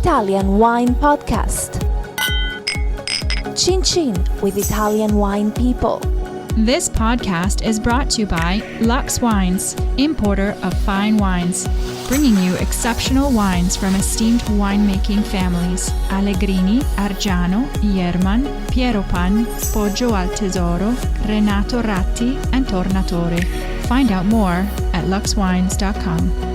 Italian Wine Podcast. Chin Chin with Italian wine people. This podcast is brought to you by Lux Wines, importer of fine wines, bringing you exceptional wines from esteemed winemaking families: Allegrini, Argiano, Yerman, Pietro, Poggio al Tesoro, Renato, Ratti, and Tornatore. Find out more at luxwines.com.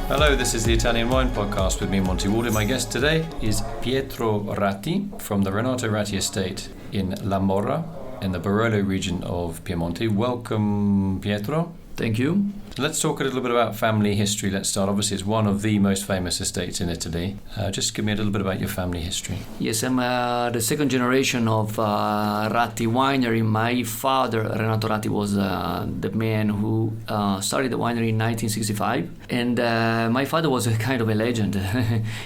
Hello, this is the Italian Wine Podcast with me, Monty Waldin. My guest today is Pietro Ratti from the Renato Ratti estate in La Morra in the Barolo region of Piemonte. Welcome, Pietro. Thank you. Let's talk a little bit about family history. Let's start. Obviously, it's one of the most famous estates in Italy. Just give me a little bit about your family history. Yes, I'm the second generation of Ratti winery. My father, Renato Ratti, was the man who started the winery in 1965. And my father was a kind of a legend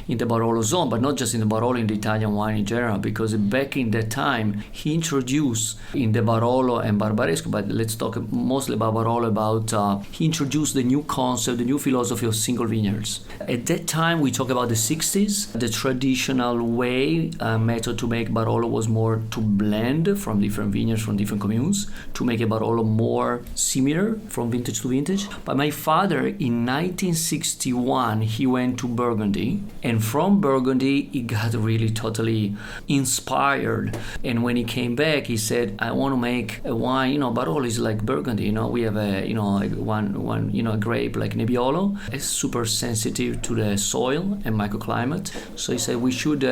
in the Barolo zone, but not just in the Barolo, in the Italian wine in general, because back in that time, he introduced in the Barolo and Barbaresco, but let's talk mostly about Barolo, he introduced the new concept, the new philosophy of single vineyards. At that time, we talk about the 60s. The traditional way, method to make Barolo was more to blend from different vineyards, from different communes, to make a Barolo more similar from vintage to vintage. But my father, in 1961, he went to Burgundy. And from Burgundy, he got really totally inspired. And when he came back, he said, I want to make a wine. Barolo is like Burgundy. We have a grape like Nebbiolo. It's super sensitive to the soil and microclimate. So he said we should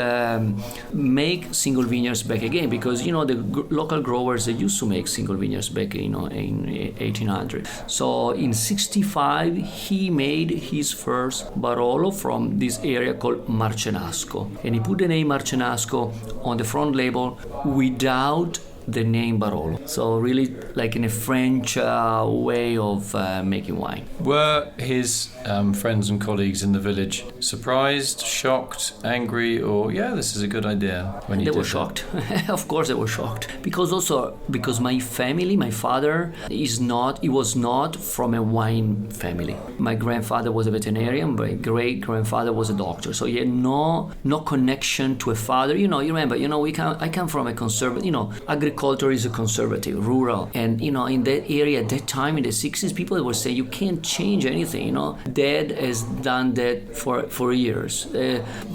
make single vineyards back again, because the local growers, they used to make single vineyards back in 1800. So in 65 he made his first Barolo from this area called Marcenasco, and he put the name Marcenasco on the front label without the name Barolo. So really like in a French way of making wine. Were his friends and colleagues in the village surprised, shocked, angry, or this is a good idea when They were shocked. Of course they were shocked. Because my family, my father he was not from a wine family. My grandfather was a veterinarian, my great grandfather was a doctor. So he had no connection to a father. You remember, I come from a conservative, agriculture is a conservative, rural, and in that area at that time in the 60s, people were saying you can't change anything. Dad has done that for years.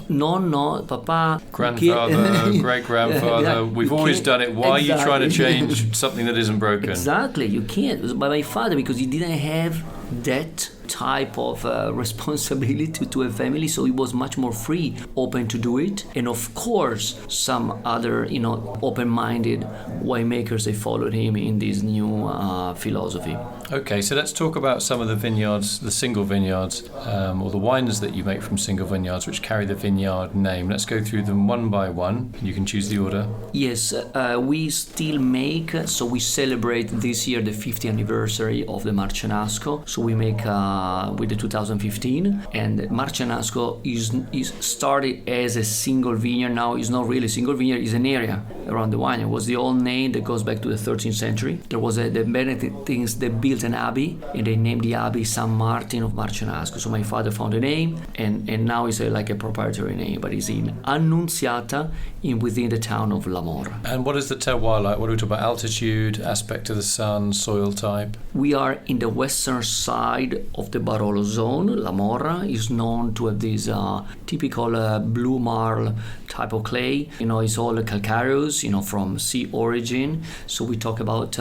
No, Papa, grandfather, great grandfather. We've always done it. Why are you trying to change something that isn't broken? Exactly, you can't. But my father, because he didn't have that type of responsibility to a family, so he was much more free, open to do it. And of course some other open-minded winemakers, they followed him in this new philosophy. Okay, so let's talk about some of the vineyards, the single vineyards, or the wines that you make from single vineyards which carry the vineyard name. Let's go through them one by one. You can choose the order. Yes, we still make, so we celebrate this year the 50th anniversary of the Marcenasco. So we make with the 2015, and Marcenasco is started as a single vineyard. Now it's not really a single vineyard, it's an area around the wine. It was the old name that goes back to the 13th century. There was the Benedictines that built an abbey, and they named the abbey San Martin of Marcenasco. So my father found a name, and now it's like a proprietary name, but it's in Annunziata, within the town of La Morra. And what is the terroir like? What do we talk about? Altitude, aspect of the sun, soil type? We are in the western side of the Barolo zone. La Morra is known to have this typical blue marl type of clay. It's all calcareous, from sea origin. So we talk about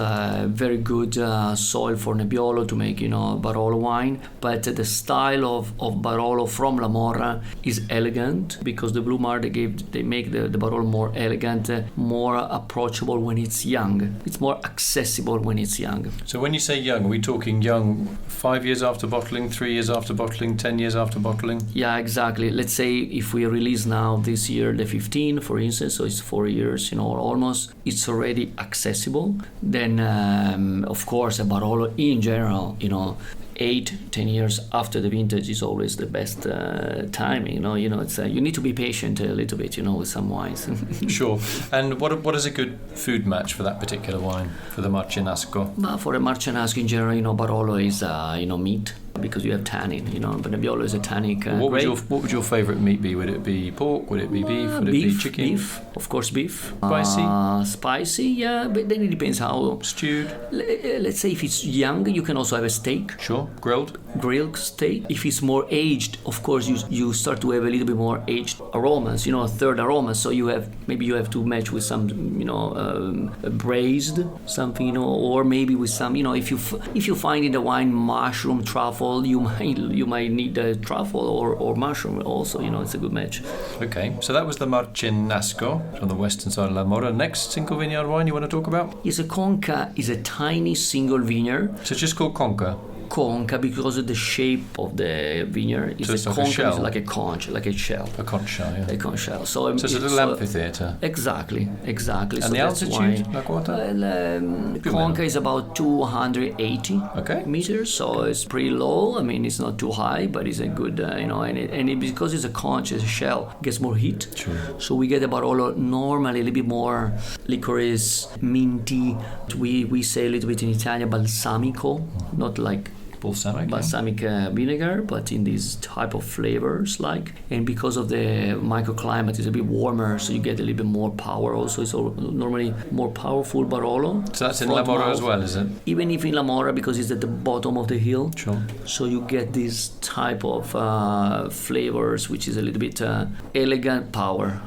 very good soil for Nebbiolo to make, Barolo wine. But the style of Barolo from La Morra is elegant, because the blue marl they make the Barolo more elegant, more approachable when it's young. It's more accessible when it's young. So when you say young, are we talking young 5 years after bottling, 3 years after bottling, 10 years after bottling? Yeah, exactly. Let's say if we release now this year the 15, for instance, so it's 4 years, almost, it's already accessible. Then, of course, a Barolo in general, 8-10 years after the vintage is always the best timing. It's you need to be patient a little bit, with some wines. Sure. And what is a good food match for that particular wine, for the Marcinasco? For a Marcinasco in general, Barolo is meat, because you have tannin. But Nebbiolo is a tannic grape. What would your favourite meat be? Would it be pork? Would it be beef? Would it be chicken? Beef, of course, beef. Spicy? Spicy, yeah, but then it depends how. Stewed? Let's say if it's young, you can also have a steak. Sure. Grilled steak. If it's more aged, of course, you start to have a little bit more aged aromas, third aromas. So you have to match with some, braised something, or maybe with some, if you find in the wine mushroom, truffle, you might need a truffle or mushroom also. It's a good match. Okay, so that was the Marcinasco on the western side of La Mora. Next single vineyard wine you want to talk about? Yes, a Conca is a tiny single vineyard. So it's just called Conca? Conca, because of the shape of the vineyard. It's like a shell? It's like a conch, like a shell. A conch shell, yeah. A conch shell. So it's a little amphitheatre. Exactly. And so the altitude, like what? Conca is about 280 meters, so it's pretty low. I mean, it's not too high, but it's a good, because it's a conch, it's a shell, it gets more heat. Sure. So we get a Barolo normally a little bit more licorice, minty. We say a little bit in Italian balsamico, not like balsamic vinegar, but in these type of flavors, and because of the microclimate, it's a bit warmer, so you get a little bit more power. Also, it's normally more powerful Barolo. So that's in La Mora as well, is it? Even if in La Mora, because it's at the bottom of the hill. Sure. So you get this type of flavors, which is a little bit elegant power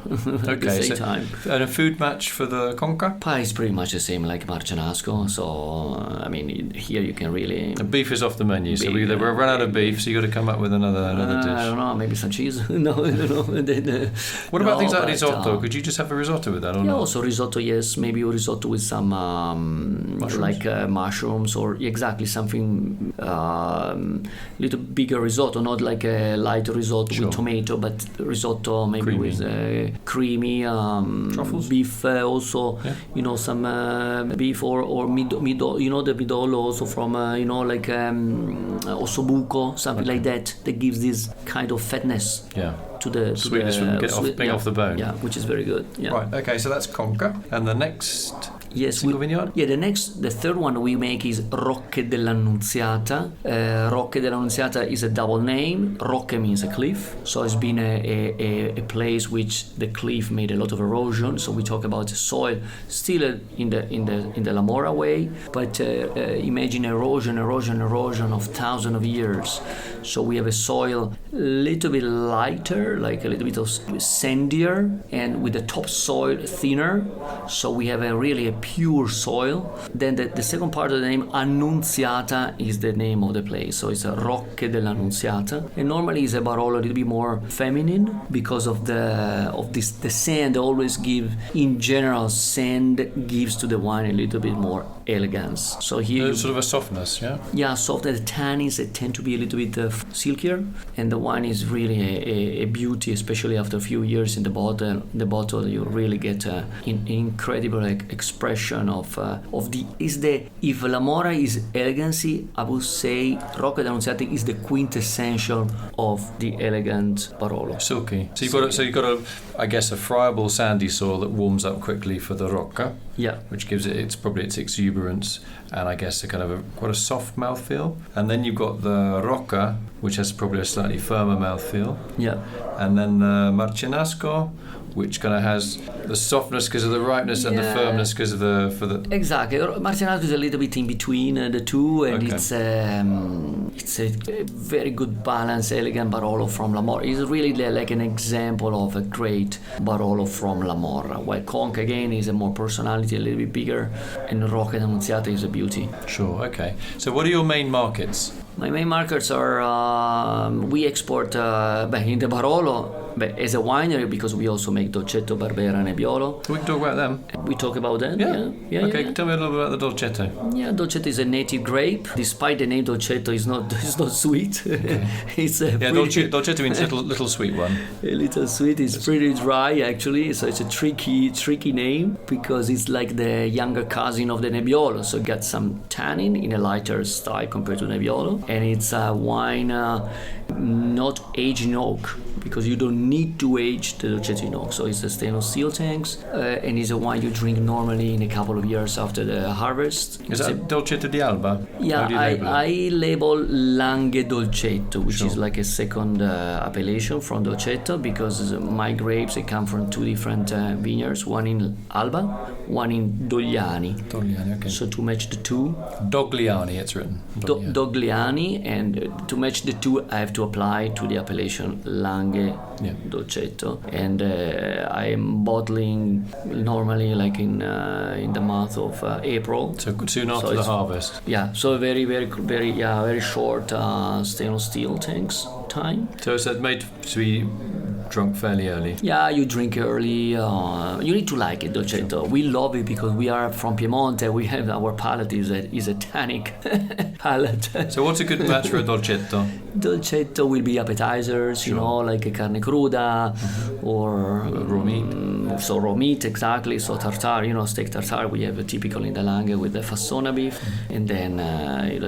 at the same time. And a food match for the Conca? Pie is pretty much the same like Marcinasco. So I mean, here you can really. The beef is off the menu, so we've run out of beef, so you got to come up with another dish. I don't know, maybe some cheese. No, I don't know. What about things like risotto? Could you just have a risotto with that, or not? Also risotto, yes. Maybe a risotto with some mushrooms? Mushrooms, or exactly something little bigger risotto, not like a light risotto with tomato, but risotto maybe with creamy truffles, beef also. Yeah. Some beef or midollo, the midollo also from like ossobuco, something like that gives this kind of fatness to the sweetness from being off the bone. Yeah, which is very good. Yeah. Right. Okay. So that's Conca, and the next. Single vineyard? Yeah, the third one we make is Rocche dell'Annunziata. Rocche dell'Annunziata is a double name. Rocche means a cliff, so it's been a place which the cliff made a lot of erosion. So we talk about the soil still in the La Mora way, but imagine erosion of thousands of years. So we have a soil a little bit lighter, like a little bit of sandier, and with the topsoil thinner. So we have a pure soil. Then the second part of the name, Annunziata, is the name of the place. So it's a Rocche dell'Annunziata. And normally it's a Barolo a little bit more feminine because of the sand always give, in general, sand gives to the wine a little bit more elegance. So here sort of a softness, yeah? Yeah, soft. The tannins, they tend to be a little bit silkier, and the wine is really a beauty, especially after a few years in the bottle. The bottle, you really get an incredible expression of if La Mora is elegancy, I would say Rocca d'Annunziata is the quintessential of the elegant Barolo. Silky. So you've got I guess a friable sandy soil that warms up quickly for the Rocca. Yeah. Which gives it its exuberance, and I guess quite a soft mouthfeel. And then you've got the Rocca, which has probably a slightly firmer mouthfeel. Yeah. And then Marcinasco, which kind of has the softness because of the ripeness and the firmness because of the. Exactly. Marcinasco is a little bit in between the two, and it's a very good balanced, elegant Barolo from La Mora. It's really like an example of a great Barolo from La Mora. While Conca again is a more personality, a little bit bigger, and Rocca d'Annunziata is a beauty. Sure. Okay. So what are your main markets? My main markets are we export in the Barolo. But as a winery, because we also make Dolcetto, Barbera, Nebbiolo. We can talk about them. We talk about that. Yeah. Okay, tell me a little bit about the Dolcetto. Yeah, Dolcetto is a native grape. Despite the name Dolcetto, it's not sweet. Okay. It's a Dolcetto means little sweet one. A little sweet. It's pretty dry actually, so it's a tricky name because it's like the younger cousin of the Nebbiolo. So it got some tannin in a lighter style compared to Nebbiolo, and it's a wine not aged in oak, because you don't need to age the Dolcetto in oak. So it's a stainless steel tanks, and it's a wine you drink normally in a couple of years after the harvest. Is that Dolcetto di Alba? Yeah, I label Langhe Dolcetto, which is like a second appellation from Dolcetto, because my grapes, they come from two different vineyards, one in Alba, one in Dogliani. Dogliani, okay. So to match the two. Dogliani, it's written. Dogliani, and to match the two, I have to apply to the appellation Langhe Dolcetto, and I am bottling normally like in the month of April. So soon after the harvest. Yeah, so very short stainless steel tanks time. So it's made to be drunk fairly early. Yeah, you drink early. You need to like it, Dolcetto. Sure. We love it because we are from Piemonte. We have our palate is a tannic palate. So what's a good match for a Dolcetto? Dolcetto will be appetizers, you know, like a carne cruda or raw meat. So raw meat, exactly. So tartare, steak tartare. We have a typical in the Langhe with the fassona beef, and then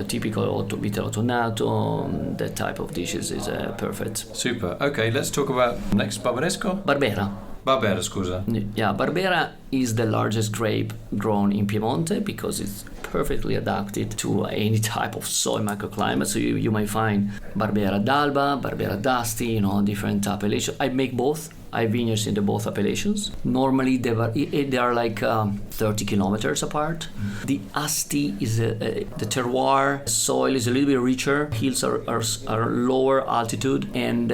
typical bitter tonnato. That type of dishes is perfect. Super. Okay, let's talk about next Barbaresco. Barbera, scusa. Yeah, Barbera is the largest grape grown in Piemonte because it's perfectly adapted to any type of soil microclimate. So you might find Barbera d'Alba, Barbera d'Asti, different appellations. I make both. I have vineyards in the both appellations. Normally they are like 30 kilometers apart. The Asti is the terroir soil is a little bit richer. Hills are lower altitude, and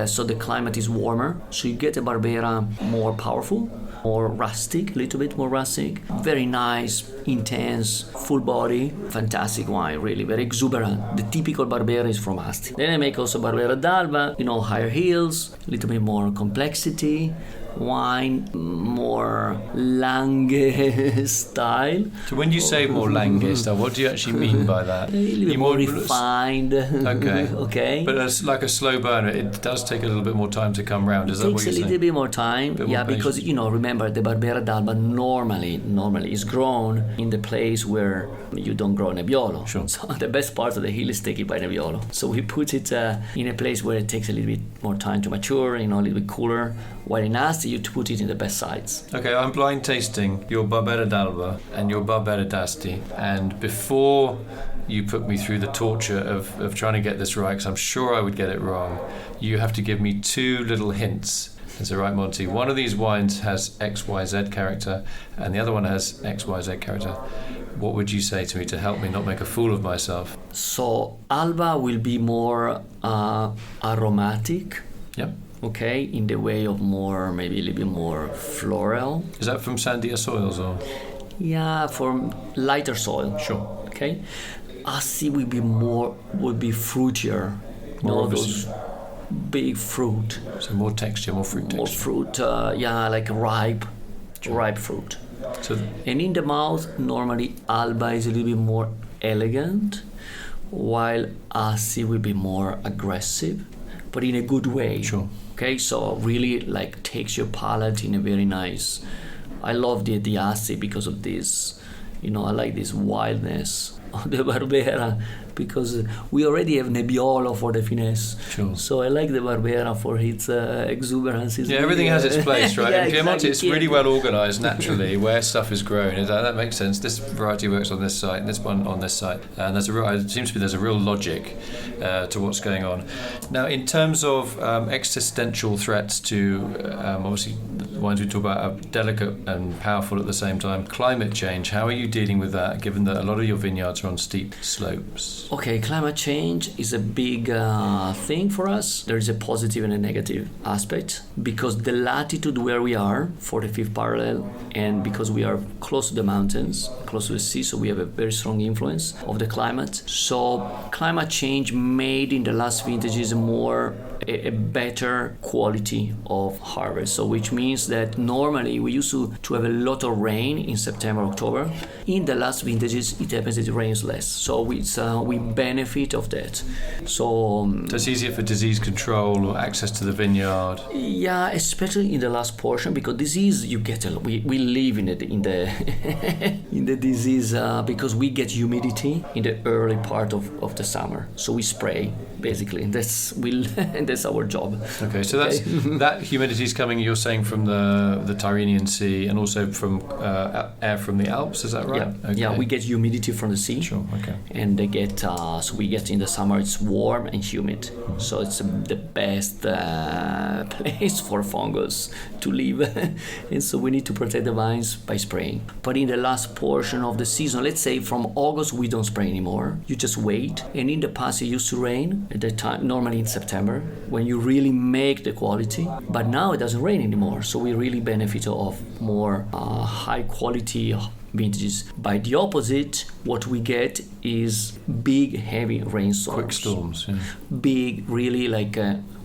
so the climate is warmer. So you get a Barbera more powerful, more rustic, a little bit more rustic. Very nice, intense, full body, fantastic wine, really very exuberant. The typical Barbera is from Asti. Then I make also Barbera d'Alba, higher hills, a little bit more complexity, wine, more Langhe style. So when you say more Langhe style, what do you actually mean by that? A little bit more refined. Okay. Okay. But it's like a slow burner. It does take a little bit more time to come round. Is that what you're saying? It takes a little bit more time. Yeah, because remember the Barbera d'Alba normally is grown in the place where you don't grow Nebbiolo. Sure. So the best part of the hill is taken by Nebbiolo. So we put it in a place where it takes a little bit more time to mature, a little bit cooler. While in Asti, you put it in the best sites. Okay, I'm blind tasting your Barbera d'Alba and your Barbera d'Asti, and before you put me through the torture of trying to get this right, because I'm sure I would get it wrong, you have to give me two little hints. Is that right, Monty? One of these wines has XYZ character, and the other one has XYZ character. What would you say to me to help me not make a fool of myself? So Alba will be more aromatic. Yep. Okay, in the way of maybe a little bit more floral. Is that from sandier soils or? Yeah, for lighter soil. Sure. Okay. Asti will be fruitier. More those big fruit. So more texture, more fruit texture. More fruit, like ripe fruit. So and in the mouth, normally Alba is a little bit more elegant, while Asti will be more aggressive, but in a good way. Sure. Okay, so really like takes your palate in a very nice. I love the Asti because of this. I like this wildness of the Barbera, because we already have Nebbiolo for the finesse. Sure. So I like the Barbera for its exuberance. Yeah, everything has its place, right? Yeah, in Piemonte, exactly. it's really well organised naturally where stuff is grown. That makes sense. This variety works on this site, and this one on this site, and it seems to be there's a real logic to what's going on. Now, in terms of existential threats to obviously the wines we talk about are delicate and powerful at the same time. Climate change. How are you dealing with that, given that a lot of your vineyards are on steep slopes? Okay, climate change is a big thing for us. There is a positive and a negative aspect because the latitude where we are, 45th parallel, and because we are close to the mountains, close to the sea, so we have a very strong influence of the climate. So climate change made in the last vintages a better quality of harvest. So which means that normally we used to have a lot of rain in September, October. In the last vintages, it happens it rains less. So we benefit of that. So it's easier for disease control or access to the vineyard. Yeah, especially in the last portion, because disease you get we live in the in the disease because we get humidity in the early part of the summer. So we spray basically, and that's our job. Okay, so that's that humidity is coming, you're saying, from the Tyrrhenian Sea and also from air from the Alps, is that right? Yeah, okay. Yeah, we get humidity from the sea. Sure, okay. And they get so we get in the summer it's warm and humid, so it's the best place for fungus to live, and so we need to protect the vines by spraying. But in the last portion of the season, let's say from August, we don't spray anymore. You just wait. And in the past, it used to rain at that time, normally in September, when you really make the quality. But now it doesn't rain anymore, so we really benefit of more high quality vintages. By the opposite, what we get is big, heavy rainstorms. Quick storms. Yeah. Big, really like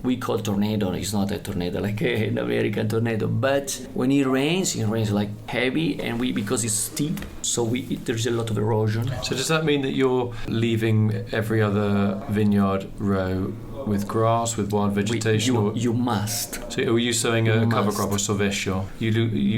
we call tornado. It's not a tornado like an American tornado, but when it rains like heavy, and because it's steep, so there's a lot of erosion. So does that mean that you're leaving every other vineyard row with grass, with wild vegetation? You must. So are you sowing a cover crop or sovescio?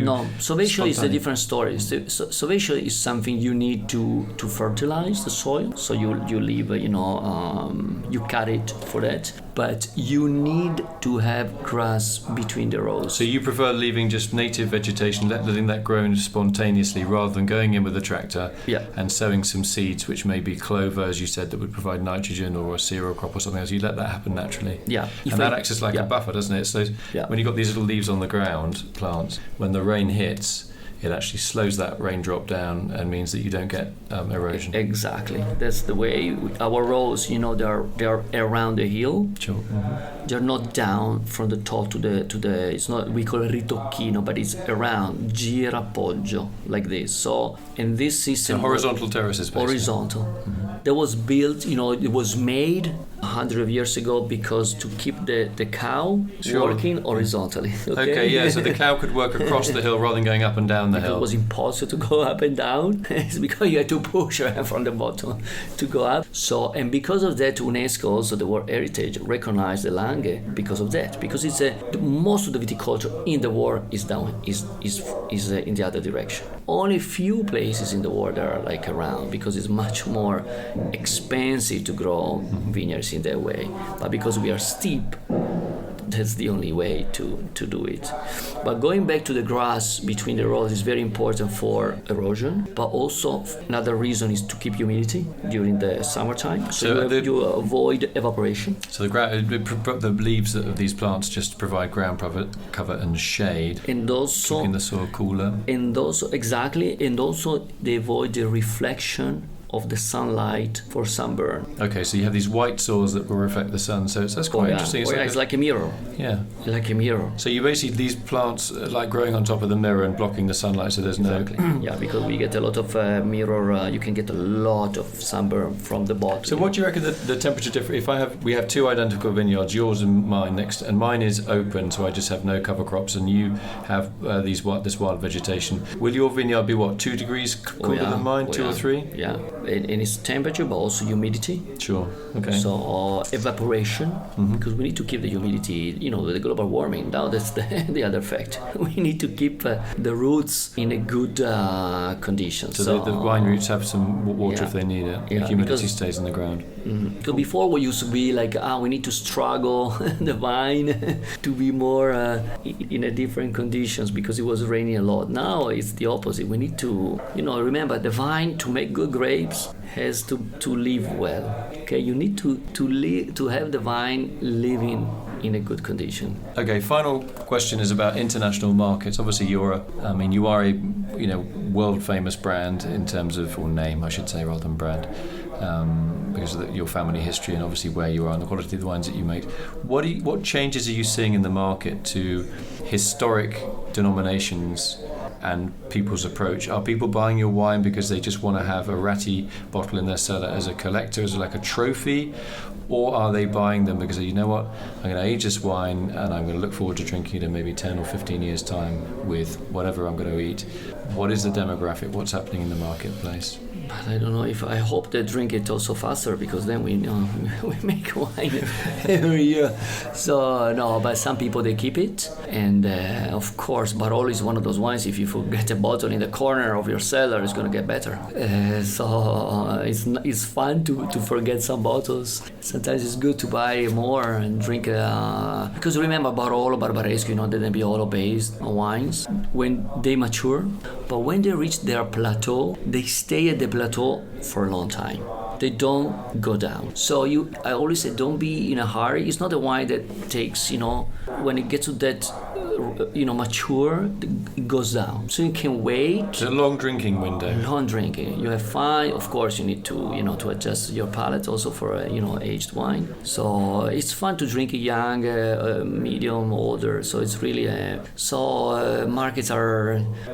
No, sovescio is a different story. Sovescio is something you need to fertilize the soil. So you leave, you cut it for that. But you need to have grass between the rows. So you prefer leaving just native vegetation, letting that grow spontaneously, rather than going in with a tractor and sowing some seeds, which may be clover, as you said, that would provide nitrogen, or a cereal crop or something else. You let that happen naturally. Yeah. And that acts as like a buffer, doesn't it? So when you've got these little leaves on the ground, plants, when the rain hits, it actually slows that raindrop down and means that you don't get erosion. Exactly. That's the way our rows, they're around the hill. Sure. Mm-hmm. They're not down from the top to the it's not, we call it ritocchino, but it's around, girapoggio, like this. So, and this system... So horizontal terraces, basically. Horizontal. Mm-hmm. That was built, it was made 100 years ago because to keep the cow working horizontally. Okay, yeah, so the cow could work across the hill rather than going up and down the hill. It was impossible to go up and down. It's because you had to push her from the bottom to go up. So, and because of that, UNESCO, also the World Heritage, recognized the Langhe because of that. Because it's most of the viticulture in the world is down, is in the other direction. Only few places in the world are like around, because it's much more expensive to grow vineyards in that way. But because we are steep, that's the only way to do it. But going back to the grass between the rows is very important for erosion, but also another reason is to keep humidity during the summertime, so you avoid evaporation. So the leaves of these plants just provide ground cover and shade, and also keeping the soil cooler. And also they avoid the reflection of the sunlight for sunburn. Okay, so you have these white soils that will reflect the sun, so that's quite interesting. It's like a mirror. Yeah. Like a mirror. So you basically, these plants are like growing on top of the mirror and blocking the sunlight, so there's exactly. Yeah, because we get a lot of mirror, you can get a lot of sunburn from the bottom. So what do you reckon the temperature difference, we have two identical vineyards, yours and mine next, and mine is open, so I just have no cover crops, and you have this wild vegetation. Will your vineyard be 2 degrees cooler than mine, 2 or 3? Yeah. And it's temperature, but also humidity. Sure. Okay. So evaporation, because we need to keep the humidity. The global warming. Now that's the other fact. We need to keep the roots in a good condition. So the wine roots have some water if they need it. Yeah, the humidity stays in the ground. Because before we used to be like, we need to struggle the vine to be more in a different conditions because it was raining a lot. Now it's the opposite. We need to, remember the vine to make good grapes has to live well. Okay, you need to have the vine living in a good condition. Okay, final question is about international markets. Obviously, you are a world famous brand in terms of, or name, I should say, rather than brand. because of your family history and obviously where you are and the quality of the wines that you make. What changes are you seeing in the market to historic denominations and people's approach? Are people buying your wine because they just want to have a Ratti bottle in their cellar as a collector, as like a trophy? Or are they buying them because, you know what, I'm going to age this wine and I'm going to look forward to drinking it in maybe 10 or 15 years' time with whatever I'm going to eat? What is the demographic? What's happening in the marketplace? I don't know if I hope they drink it also faster, because then we make wine every year. So no, but some people they keep it, and of course Barolo is one of those wines. If you forget a bottle in the corner of your cellar, it's gonna get better. So it's fun to forget some bottles. Sometimes it's good to buy more and drink because remember Barolo, Barbaresco, the Nebbiolo based wines, when they mature, but when they reach their plateau, they stay at the plateau for a long time. They don't go down. So I always say, don't be in a hurry. It's not a wine that takes, when it gets to that, mature, it goes down. So you can wait. It's a long drinking window. Long drinking. You have fine. Of course, you need to, to adjust your palate also for aged wine. So it's fun to drink it young, medium, older. So it's really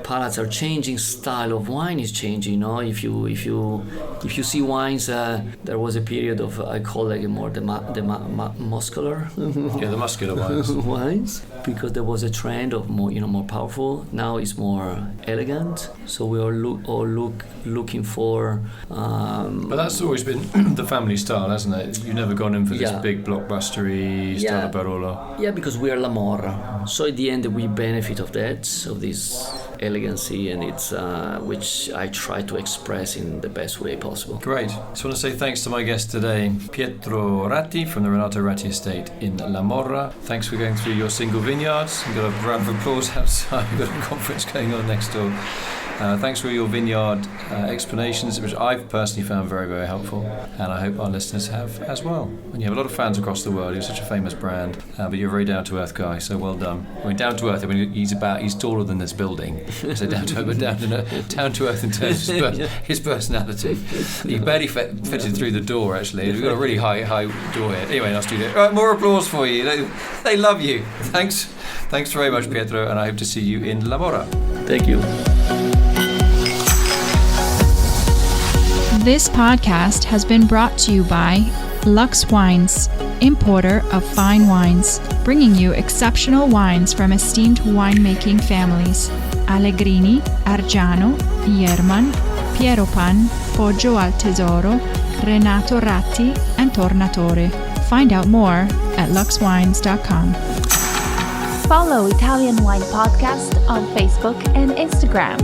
palates are changing. Style of wine is changing. If you see wines, there was a period of, I call like more the muscular. Yeah, the muscular wines. wines, because there was a trend of more powerful. Now it's more elegant. So we are looking for. But that's always been the family style, hasn't it? You've never gone in for this big blockbustery style of Barolo. Yeah, because we are La Morra. So at the end we benefit of this elegancy, and it's which I try to express in the best way possible. Great. Just want to say thanks to my guest today, Pietro Ratti from the Renato Ratti estate in La Morra. Thanks for going through your single vineyards. You've got a round of applause outside. You've got a conference going on next door. Thanks for your vineyard explanations, which I've personally found very, very helpful, and I hope our listeners have as well. And you have a lot of fans across the world. You're such a famous brand, but you're a very down-to-earth guy, so well done. I mean, down-to-earth, he's taller than this building, so down-to-earth in terms of his personality. He barely fitted through the door, actually. We've got a really high door here. Anyway, in our studio. All right, more applause for you. They love you. Thanks very much, Pietro, and I hope to see you in La Morra. Thank you. This podcast has been brought to you by Lux Wines, importer of fine wines, bringing you exceptional wines from esteemed winemaking families: Allegrini, Argiano, Ierman, Pieropan, Poggio al Tesoro, Renato Ratti, and Tornatore. Find out more at luxwines.com. Follow Italian Wine Podcast on Facebook and Instagram.